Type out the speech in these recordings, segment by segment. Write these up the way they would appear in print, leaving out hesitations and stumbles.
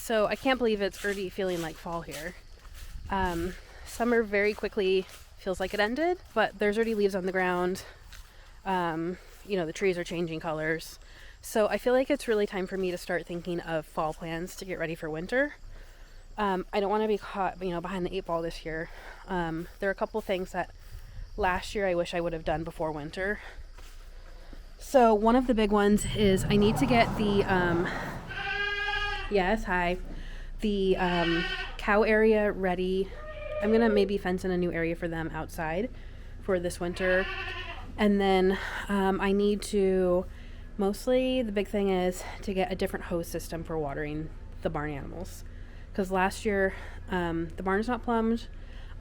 So I can't believe it's already feeling like fall here. Summer very quickly feels like it ended, but there's already leaves on the ground. The trees are changing colors. So I feel like it's really time for me to start thinking of fall plans to get ready for winter. I don't want to be caught, behind the 8 ball this year. There are a couple things that last year I wish I would have done before winter. So one of the big ones is I need to get the cow area ready. I'm gonna maybe fence in a new area for them outside for this winter. And then I need to, mostly the big thing is to get a different hose system for watering the barn animals. Because last year the barn is not plumbed.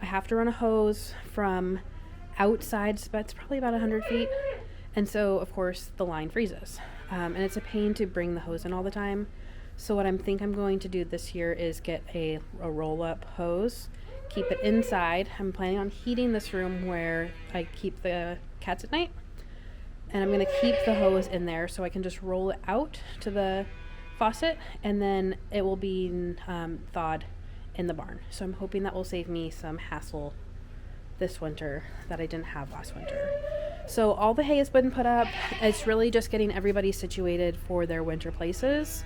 I have to run a hose from outside, so that's probably about 100 feet. And so, of course, the line freezes. And it's a pain to bring the hose in all the time. So what I'm going to do this year is get a roll-up hose, keep it inside. I'm planning on heating this room where I keep the cats at night. And I'm going to keep the hose in there so I can just roll it out to the faucet, and then it will be thawed in the barn. So I'm hoping that will save me some hassle this winter that I didn't have last winter. So all the hay has been put up. It's really just getting everybody situated for their winter places.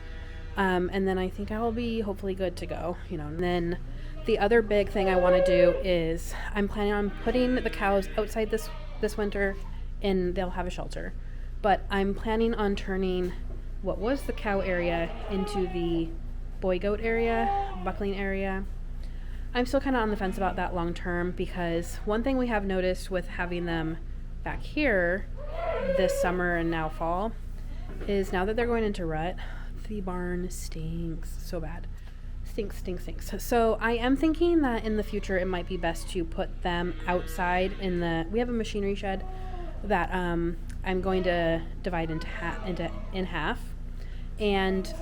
And then I think I will be hopefully good to go, And then the other big thing I want to do is I'm planning on putting the cows outside this winter, and they'll have a shelter. But I'm planning on turning what was the cow area into the boy goat area, buckling area. I'm still kind of on the fence about that long term, because one thing we have noticed with having them back here this summer and now fall is now that they're going into rut, the barn stinks so bad. Stinks. So I am thinking that in the future it might be best to put them outside we have a machinery shed that I'm going to divide in half and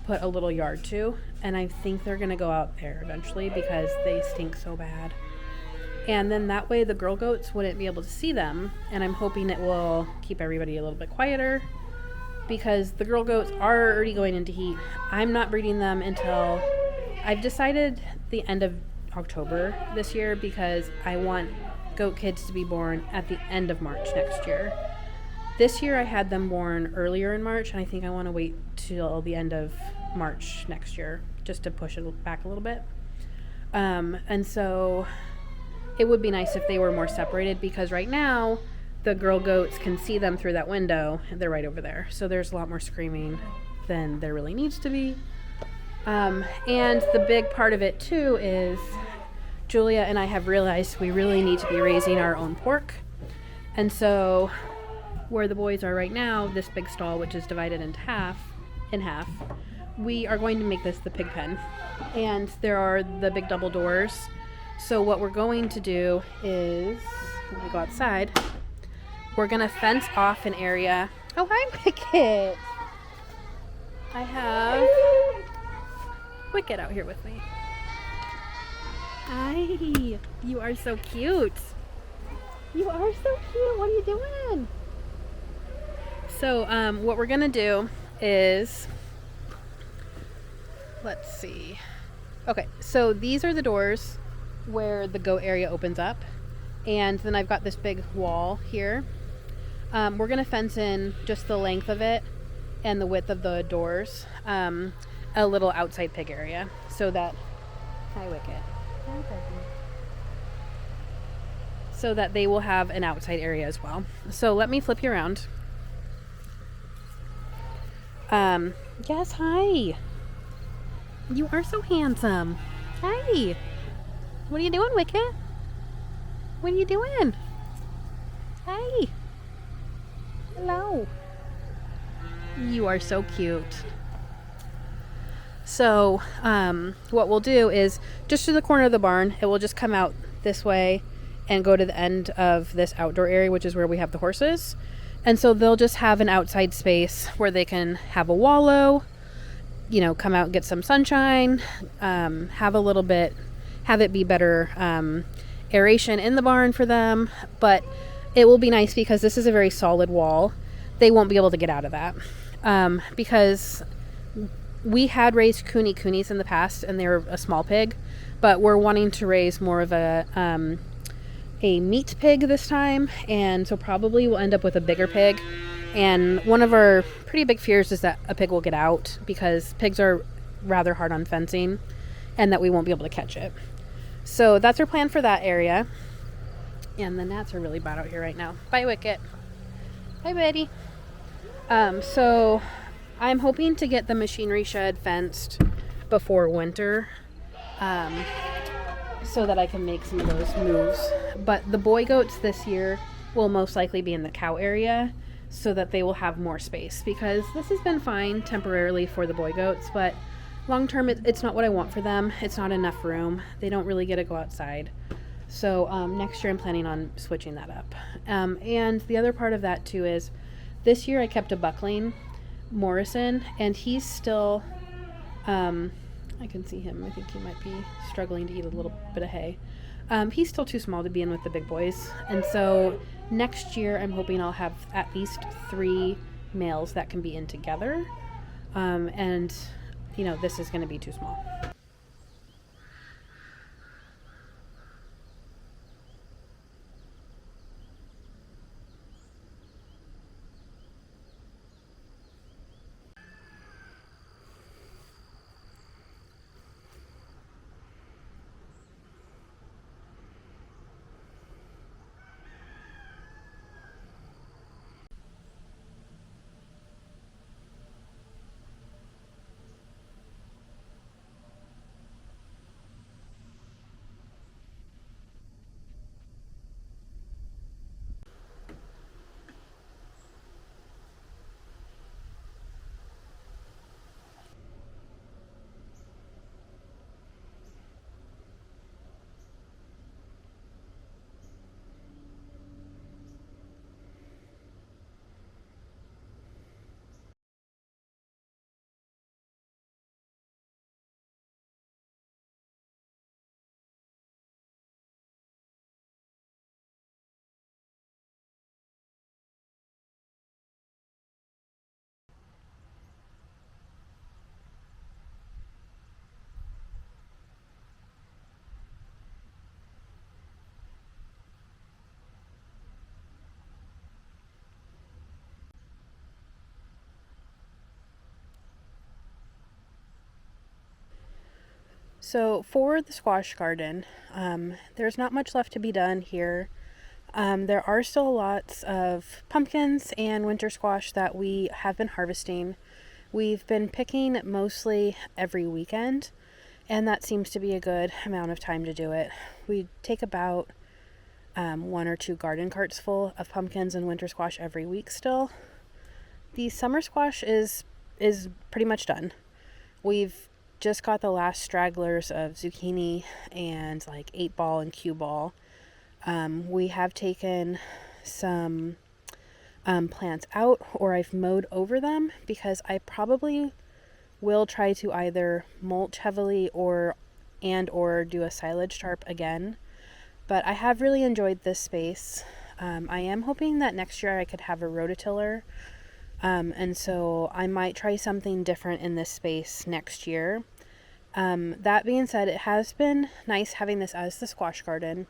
put a little yard to, and I think they're going to go out there eventually because they stink so bad. And then that way the girl goats wouldn't be able to see them, and I'm hoping it will keep everybody a little bit quieter, because the girl goats are already going into heat. I'm not breeding them until I've decided the end of October this year, because I want goat kids to be born at the end of March next year. This year I had them born earlier in March, and I think I want to wait till the end of March next year just to push it back a little bit. And so it would be nice if they were more separated, because right now the girl goats can see them through that window. They're right over there. So there's a lot more screaming than there really needs to be. And the big part of it too is Julia and I have realized we really need to be raising our own pork. And so where the boys are right now, this big stall, which is divided in half, we are going to make this the pig pen. And there are the big double doors. So what we're going to do is, when we go outside, we're going to fence off an area. Oh, hi, Wicket. I have Wicket out here with me. Hi. You are so cute. You are so cute. What are you doing? So what we're going to do is, let's see. Okay, so these are the doors where the goat area opens up. And then I've got this big wall here. We're going to fence in just the length of it and the width of the doors, a little outside pig area, so that, hi Wicket, hi Becky, so that they will have an outside area as well. So let me flip you around. Yes, hi. You are so handsome. Hi. What are you doing, Wicket? What are you doing? Hi. Hello. You are so cute. So, what we'll do is just to the corner of the barn, it will just come out this way and go to the end of this outdoor area, which is where we have the horses. And so they'll just have an outside space where they can have a wallow, come out and get some sunshine, have it be better aeration in the barn for them. But it will be nice because this is a very solid wall. They won't be able to get out of that because we had raised kunis in the past, and they were a small pig, but we're wanting to raise more of a meat pig this time, and so probably we'll end up with a bigger pig. And one of our pretty big fears is that a pig will get out, because pigs are rather hard on fencing and that we won't be able to catch it. So that's our plan for that area. And the gnats are really bad out here right now. Bye, Wicket. Bye, Betty. So I'm hoping to get the machinery shed fenced before winter, so that I can make some of those moves. But the boy goats this year will most likely be in the cow area, so that they will have more space, because this has been fine temporarily for the boy goats, but long term it's not what I want for them. It's not enough room. They don't really get to go outside. So next year I'm planning on switching that up. And the other part of that too is this year I kept a buckling Morrison, and he's still, I can see him. I think he might be struggling to eat a little bit of hay. He's still too small to be in with the big boys. And so next year I'm hoping I'll have at least 3 males that can be in together. And, this is going to be too small. So for the squash garden, there's not much left to be done here. There are still lots of pumpkins and winter squash that we have been harvesting. We've been picking mostly every weekend, and that seems to be a good amount of time to do it. We take about 1 or 2 garden carts full of pumpkins and winter squash every week still. The summer squash is pretty much done. We've just got the last stragglers of zucchini and like 8-ball and cue ball. We have taken some plants out, or I've mowed over them, because I probably will try to either mulch heavily or do a silage tarp again. But I have really enjoyed this space. I am hoping that next year I could have a rototiller. And so I might try something different in this space next year. That being said, it has been nice having this as the squash garden.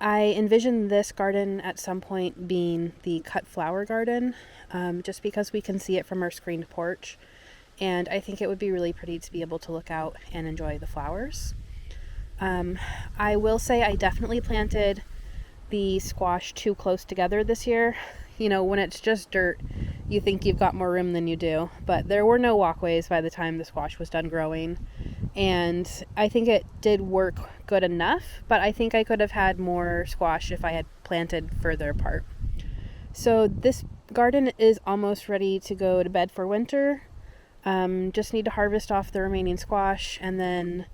I envision this garden at some point being the cut flower garden, just because we can see it from our screened porch. And I think it would be really pretty to be able to look out and enjoy the flowers. I will say I definitely planted the squash too close together this year. When it's just dirt, you think you've got more room than you do. But there were no walkways by the time the squash was done growing. And I think it did work good enough, but I think I could have had more squash if I had planted further apart. So this garden is almost ready to go to bed for winter. Just need to harvest off the remaining squash, and then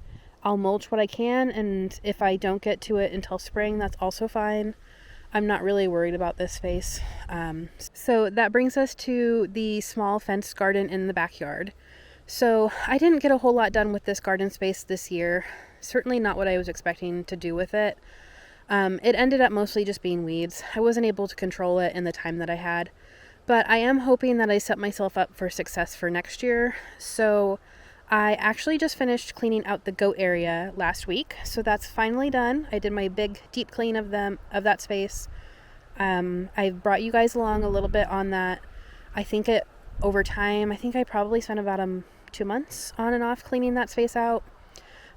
I'll mulch what I can, and if I don't get to it until spring, that's also fine. I'm not really worried about this space. So that brings us to the small fenced garden in the backyard. So I didn't get a whole lot done with this garden space this year. Certainly not what I was expecting to do with it. It ended up mostly just being weeds. I wasn't able to control it in the time that I had, But I am hoping that I set myself up for success for next year. So I actually just finished cleaning out the goat area last week. So that's finally done. I did my big deep clean of that space. I brought you guys along a little bit on that. I think over time, I think I probably spent about 2 months on and off cleaning that space out.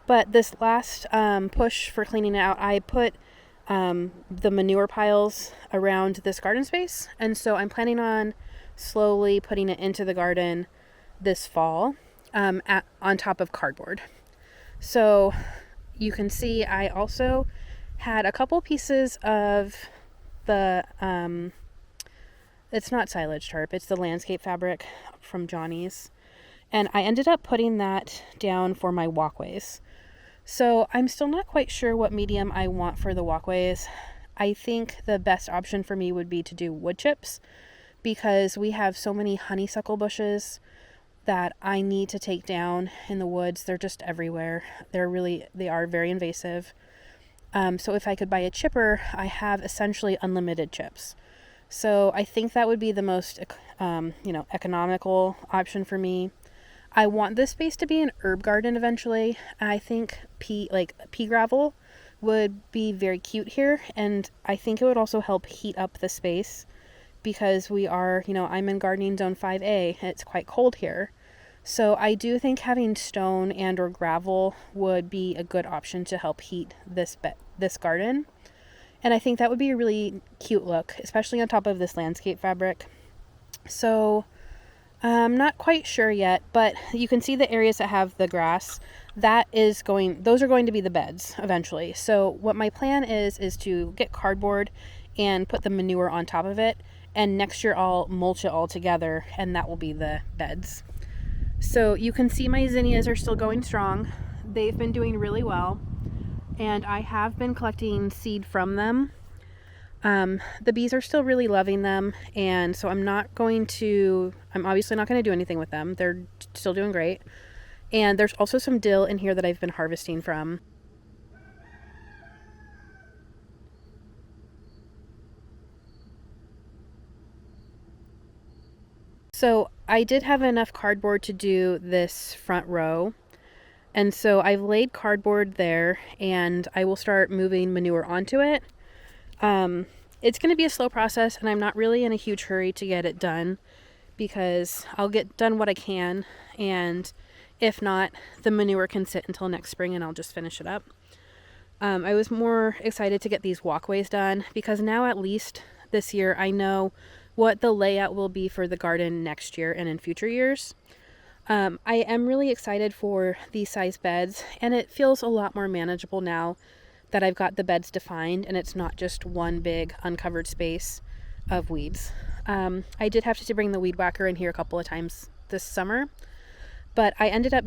But this last push for cleaning it out, I put the manure piles around this garden space. And so I'm planning on slowly putting it into the garden this fall on top of cardboard. So you can see I also had a couple pieces of the, it's not silage tarp, it's the landscape fabric from Johnny's. And I ended up putting that down for my walkways. So I'm still not quite sure what medium I want for the walkways. I think the best option for me would be to do wood chips, because we have so many honeysuckle bushes that I need to take down in the woods. They're just everywhere. They are very invasive. So if I could buy a chipper, I have essentially unlimited chips. So I think that would be the most, economical option for me. I want this space to be an herb garden eventually. I think pea gravel would be very cute here, and I think it would also help heat up the space, because we are, I'm in gardening zone 5A, and it's quite cold here. So I do think having stone and or gravel would be a good option to help heat this garden. And I think that would be a really cute look, especially on top of this landscape fabric. So I'm not quite sure yet, but you can see the areas that have the grass. Those are going to be the beds eventually. So what my plan is to get cardboard and put the manure on top of it. And next year I'll mulch it all together, and that will be the beds. So you can see my zinnias are still going strong. They've been doing really well, and I have been collecting seed from them. The bees are still really loving them, and so I'm obviously not going to do anything with them. They're still doing great. And there's also some dill in here that I've been harvesting from. So I did have enough cardboard to do this front row. And so I've laid cardboard there, and I will start moving manure onto it. It's going to be a slow process, and I'm not really in a huge hurry to get it done, because I'll get done what I can, and if not, the manure can sit until next spring and I'll just finish it up. I was more excited to get these walkways done, because now at least this year I know what the layout will be for the garden next year and in future years. I am really excited for these size beds, and it feels a lot more manageable now that I've got the beds defined and it's not just one big uncovered space of weeds. I did have to bring the weed whacker in here a couple of times this summer, but I ended up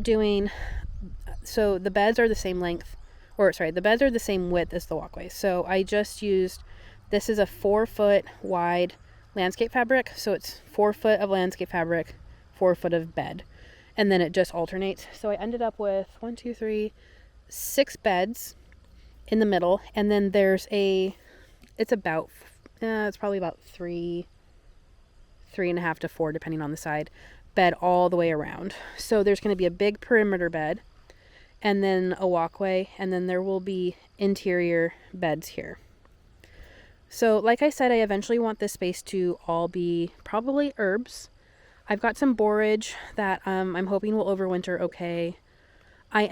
so the beds are the same the beds are the same width as the walkway. So I just used, this is a 4-foot wide landscape fabric. So it's 4 foot of landscape fabric, 4 foot of bed, and then it just alternates. So I ended up with 6 beds in the middle, and then there's it's probably about 3.5 to 4, depending on the side, bed all the way around. So there's going to be a big perimeter bed, and then a walkway, and then there will be interior beds here. So like I said, I eventually want this space to all be probably herbs. I've got some borage that I'm hoping will overwinter okay. I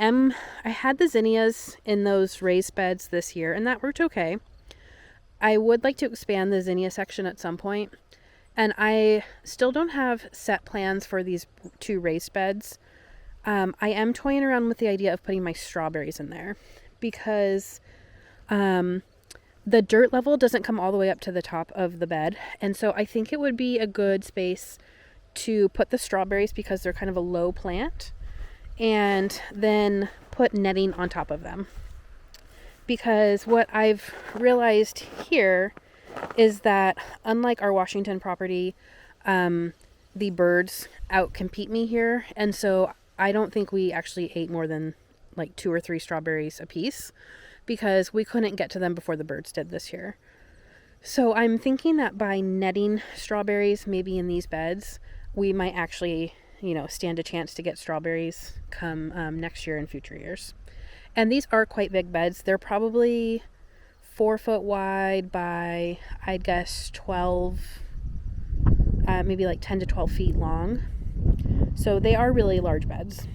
had the zinnias in those raised beds this year, and that worked okay. I would like to expand the zinnia section at some point, and I still don't have set plans for these 2 raised beds. I am toying around with the idea of putting my strawberries in there, because the dirt level doesn't come all the way up to the top of the bed, and so I think it would be a good space to put the strawberries, because they're kind of a low plant, and then put netting on top of them. Because what I've realized here is that, unlike our Washington property, the birds outcompete me here, and so I don't think we actually ate more than like 2 or 3 strawberries a piece, because we couldn't get to them before the birds did this year. So I'm thinking that by netting strawberries, maybe in these beds, we might actually, stand a chance to get strawberries come next year and future years. And these are quite big beds. They're probably 4 foot wide by, I'd guess, 12, maybe like 10 to 12 feet long. So they are really large beds.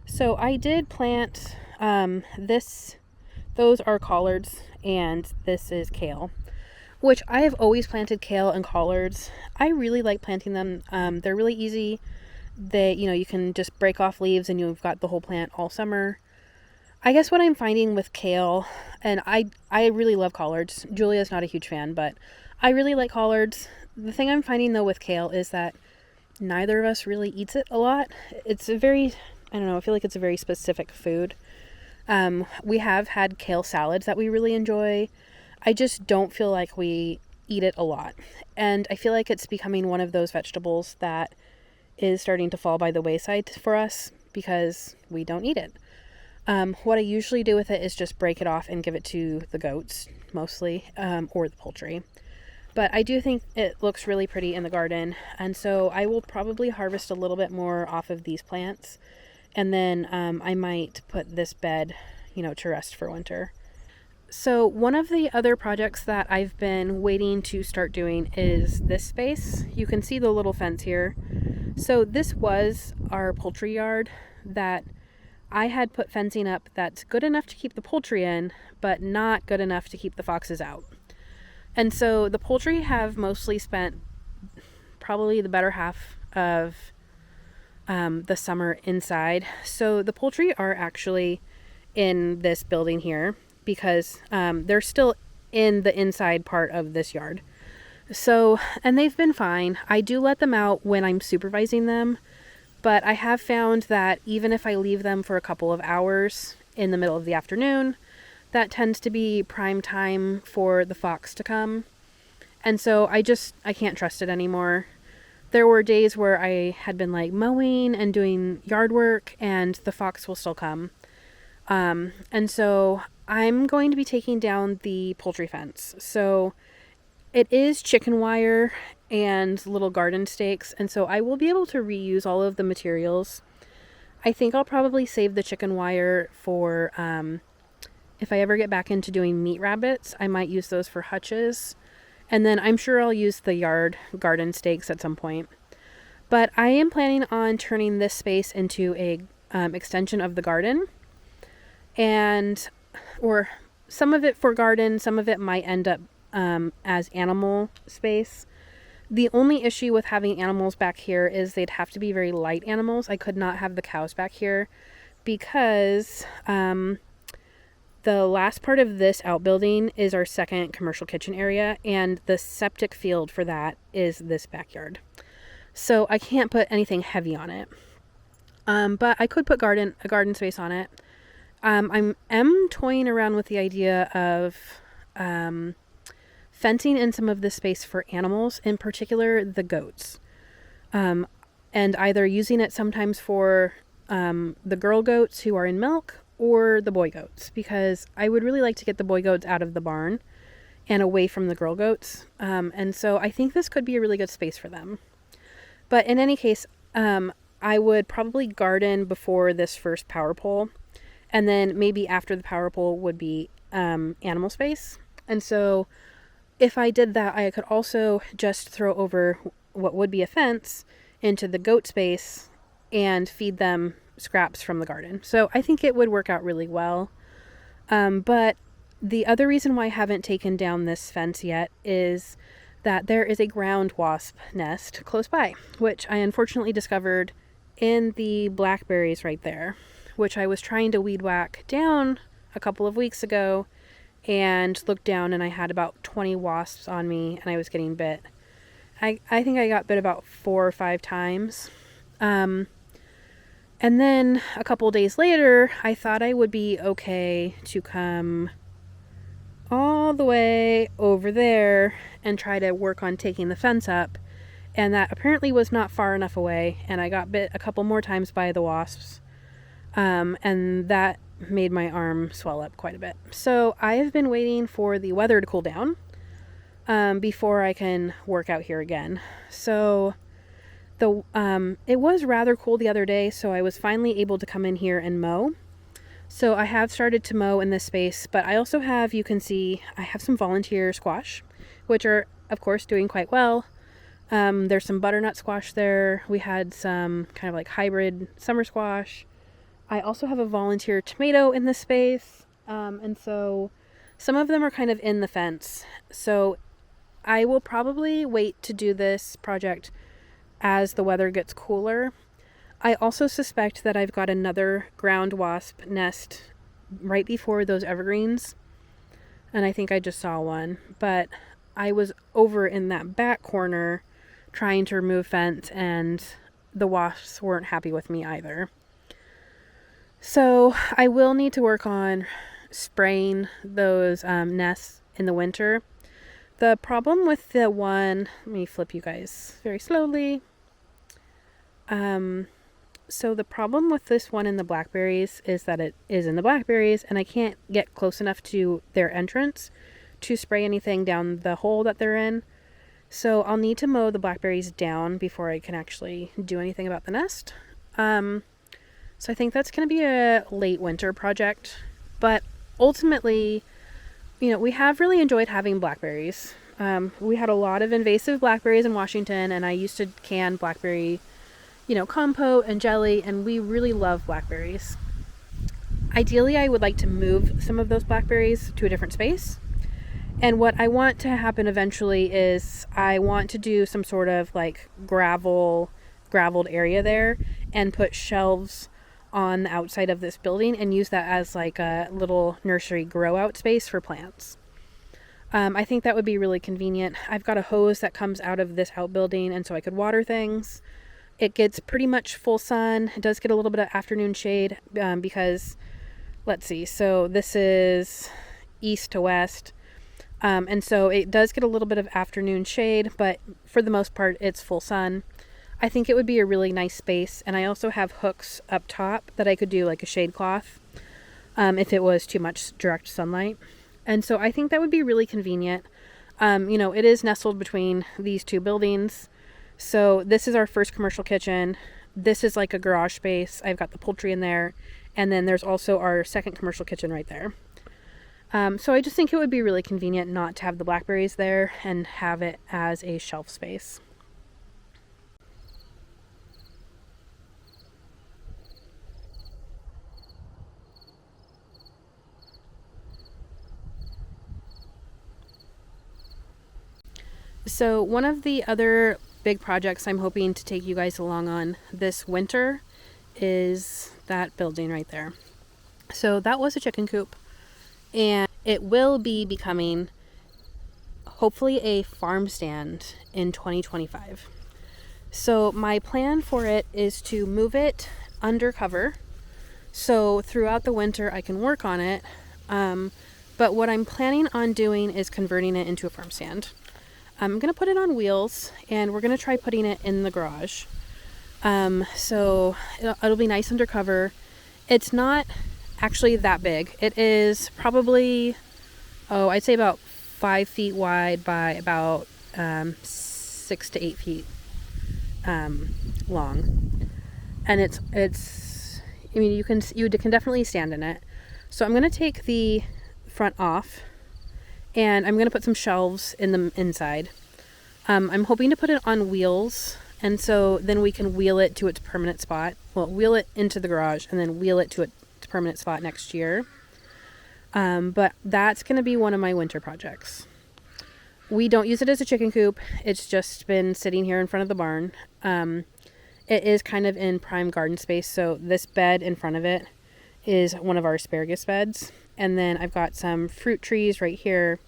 So I did plant those are collards, and this is kale, which I have always planted kale and collards. I really like planting them. They're really easy. You can just break off leaves and you've got the whole plant all summer. I guess what I'm finding with kale, and I really love collards. Julia's not a huge fan, but I really like collards. The thing I'm finding though with kale is that neither of us really eats it a lot. It's a very, I don't know, I feel like it's a very specific food. We have had kale salads that we really enjoy. I just don't feel like we eat it a lot. And I feel like it's becoming one of those vegetables that is starting to fall by the wayside for us because we don't eat it. What I usually do with it is just break it off and give it to the goats mostly, or the poultry. But I do think it looks really pretty in the garden. And so I will probably harvest a little bit more off of these plants. And then I might put this bed, to rest for winter. So one of the other projects that I've been waiting to start doing is this space. You can see the little fence here. So this was our poultry yard that I had put fencing up that's good enough to keep the poultry in, but not good enough to keep the foxes out. And so the poultry have mostly spent probably the better half of the summer inside. So the poultry are actually in this building here because they're still in the inside part of this yard. So, and they've been fine. I do let them out when I'm supervising them, but I have found that even if I leave them for a couple of hours in the middle of the afternoon, that tends to be prime time for the fox to come. And so I can't trust it anymore. There were days where I had been like mowing and doing yard work and the fox will still come. And so I'm going to be taking down the poultry fence. So it is chicken wire and little garden stakes. And so I will be able to reuse all of the materials. I think I'll probably save the chicken wire for, if I ever get back into doing meat rabbits, I might use those for hutches. And then I'm sure I'll use the yard garden stakes at some point. But I am planning on turning this space into a extension of the garden. Or some of it for garden, some of it might end up as animal space. The only issue with having animals back here is they'd have to be very light animals. I could not have the cows back here because the last part of this outbuilding is our second commercial kitchen area, and the septic field for that is this backyard. So I can't put anything heavy on it. But I could put a garden space on it. I'm toying around with the idea of fencing in some of the space for animals, in particular the goats. And either using it sometimes for the girl goats who are in milk or the boy goats, because I would really like to get the boy goats out of the barn and away from the girl goats. And so I think this could be a really good space for them. But in any case, I would probably garden before this first power pole. And then maybe after the power pole would be animal space. And so if I did that, I could also just throw over what would be a fence into the goat space and feed them scraps from the garden. So I think it would work out really well. But the other reason why I haven't taken down this fence yet is that there is a ground wasp nest close by, which I unfortunately discovered in the blackberries right there, which I was trying to weed whack down a couple of weeks ago and looked down and I had about 20 wasps on me and I was getting bit. I think I got bit about 4 or 5 times. And then a couple days later, I thought I would be okay to come all the way over there and try to work on taking the fence up. And that apparently was not far enough away. And I got bit a couple more times by the wasps. And that made my arm swell up quite a bit. So I have been waiting for the weather to cool down before I can work out here again. So it was rather cool the other day, so I was finally able to come in here and mow. So I have started to mow in this space, but I also have, you can see, I have some volunteer squash, which are, of course, doing quite well. There's some butternut squash there. We had some kind of like hybrid summer squash. I also have a volunteer tomato in this space. And so some of them are kind of in the fence. So I will probably wait to do this project as the weather gets cooler. I also suspect that I've got another ground wasp nest right before those evergreens. And I think I just saw one. But I was over in that back corner trying to remove fence, and the wasps weren't happy with me either. So I will need to work on spraying those nests in the winter. The problem with the one, let me flip you guys very slowly. So the problem with this one in the blackberries is that it is in the blackberries, and I can't get close enough to their entrance to spray anything down the hole that they're in. So I'll need to mow the blackberries down before I can actually do anything about the nest. So I think that's going to be a late winter project. But ultimately, we have really enjoyed having blackberries. We had a lot of invasive blackberries in Washington, and I used to can blackberry, compote and jelly, and we really love blackberries. Ideally, I would like to move some of those blackberries to a different space. And what I want to happen eventually is I want to do some sort of like graveled area there and put shelves on the outside of this building and use that as like a little nursery grow out space for plants. I think that would be really convenient. I've got a hose that comes out of this outbuilding, and so I could water things. It gets pretty much full sun. It does get a little bit of afternoon shade because, let's see, so this is east to west. And so it does get a little bit of afternoon shade, but for the most part, it's full sun. I think it would be a really nice space. And I also have hooks up top that I could do like a shade cloth if it was too much direct sunlight. And so I think that would be really convenient. It is nestled between these two buildings. So this is our first commercial kitchen. This is like a garage space. I've got the poultry in there. And then there's also our second commercial kitchen right there. So I just think it would be really convenient not to have the blackberries there and have it as a shelf space. So one of the other big projects I'm hoping to take you guys along on this winter is that building right there. So that was a chicken coop. And it will be becoming, hopefully, a farm stand in 2025. So my plan for it is to move it undercover. So throughout the winter, I can work on it. But what I'm planning on doing is converting it into a farm stand. I'm going to put it on wheels, and we're going to try putting it in the garage. So it'll be nice undercover. It's not actually that big. It is probably, I'd say about 5 feet wide by about 6 to 8 feet long. And you can definitely stand in it. So I'm going to take the front off, and I'm going to put some shelves in the inside. I'm hoping to put it on wheels, and so then we can wheel it to its permanent spot. Well, wheel it into the garage and then wheel it to its permanent spot next year. But that's going to be one of my winter projects. We don't use it as a chicken coop. It's just been sitting here in front of the barn. It is kind of in prime garden space. So this bed in front of it is one of our asparagus beds. And then I've got some fruit trees right here,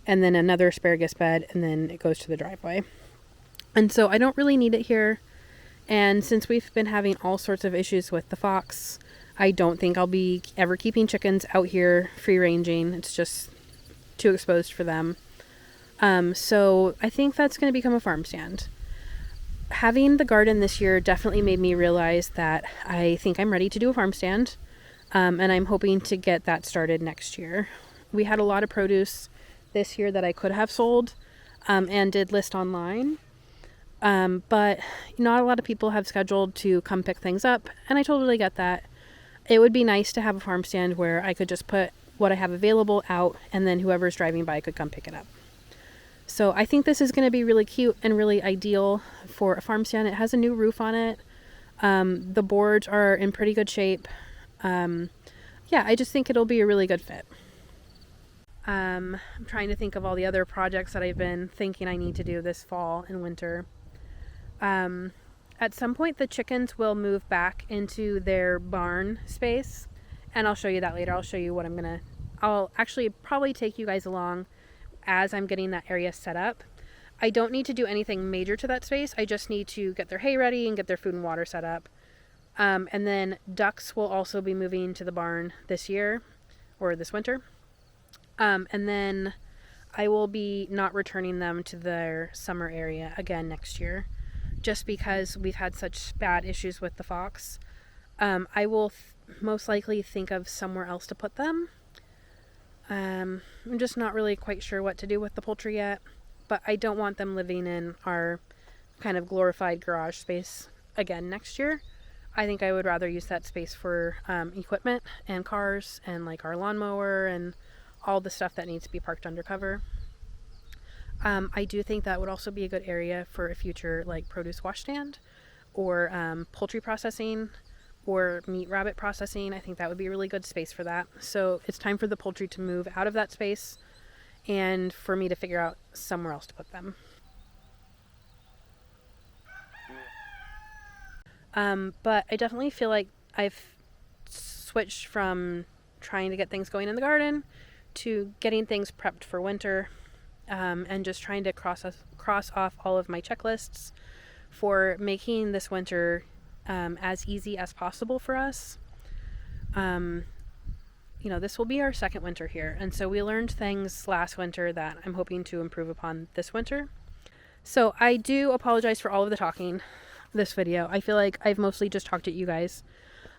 and then another asparagus bed, and then it goes to the driveway. And so I don't really need it here. And since we've been having all sorts of issues with the fox, I don't think I'll be ever keeping chickens out here free ranging. It's just too exposed for them. So I think that's going to become a farm stand. Having the garden this year definitely made me realize that I think I'm ready to do a farm stand. And I'm hoping to get that started next year. We had a lot of produce this year that I could have sold and did list online. But not a lot of people have scheduled to come pick things up, and I totally get that. It would be nice to have a farm stand where I could just put what I have available out, and then whoever's driving by could come pick it up. So I think this is going to be really cute and really ideal for a farm stand. It has a new roof on it. The boards are in pretty good shape. Yeah, I just think it'll be a really good fit. I'm trying to think of all the other projects that I've been thinking I need to do this fall and winter. At some point the chickens will move back into their barn space, and I'll show you that later. I'll show you what I'll actually probably take you guys along as I'm getting that area set up. I don't need to do anything major to that space. I just need to get their hay ready and get their food and water set up. And then ducks will also be moving to the barn this year or this winter. And then I will be not returning them to their summer area again next year, just because we've had such bad issues with the fox. I will most likely think of somewhere else to put them. I'm just not really quite sure what to do with the poultry yet, but I don't want them living in our kind of glorified garage space again next year. I think I would rather use that space for equipment and cars and like our lawnmower and all the stuff that needs to be parked undercover. I do think that would also be a good area for a future like produce wash stand or poultry processing or meat rabbit processing. I think that would be a really good space for that. So it's time for the poultry to move out of that space and for me to figure out somewhere else to put them. But I definitely feel like I've switched from trying to get things going in the garden to getting things prepped for winter, and just trying to cross off all of my checklists for making this winter as easy as possible for us. This will be our second winter here, and so we learned things last winter that I'm hoping to improve upon this winter. So I do apologize for all of the talking this video. I feel like I've mostly just talked at you guys,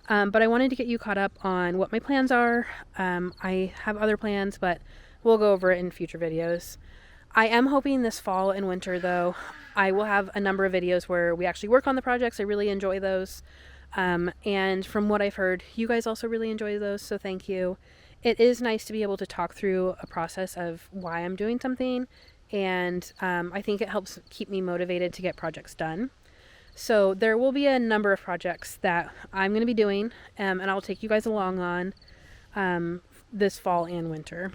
but I wanted to get you caught up on what my plans are. I have other plans, but we'll go over it in future videos. I am hoping this fall and winter, though, I will have a number of videos where we actually work on the projects. I really enjoy those. And from what I've heard, you guys also really enjoy those, so thank you. It is nice to be able to talk through a process of why I'm doing something, and I think it helps keep me motivated to get projects done. So there will be a number of projects that I'm going to be doing, and I'll take you guys along on this fall and winter.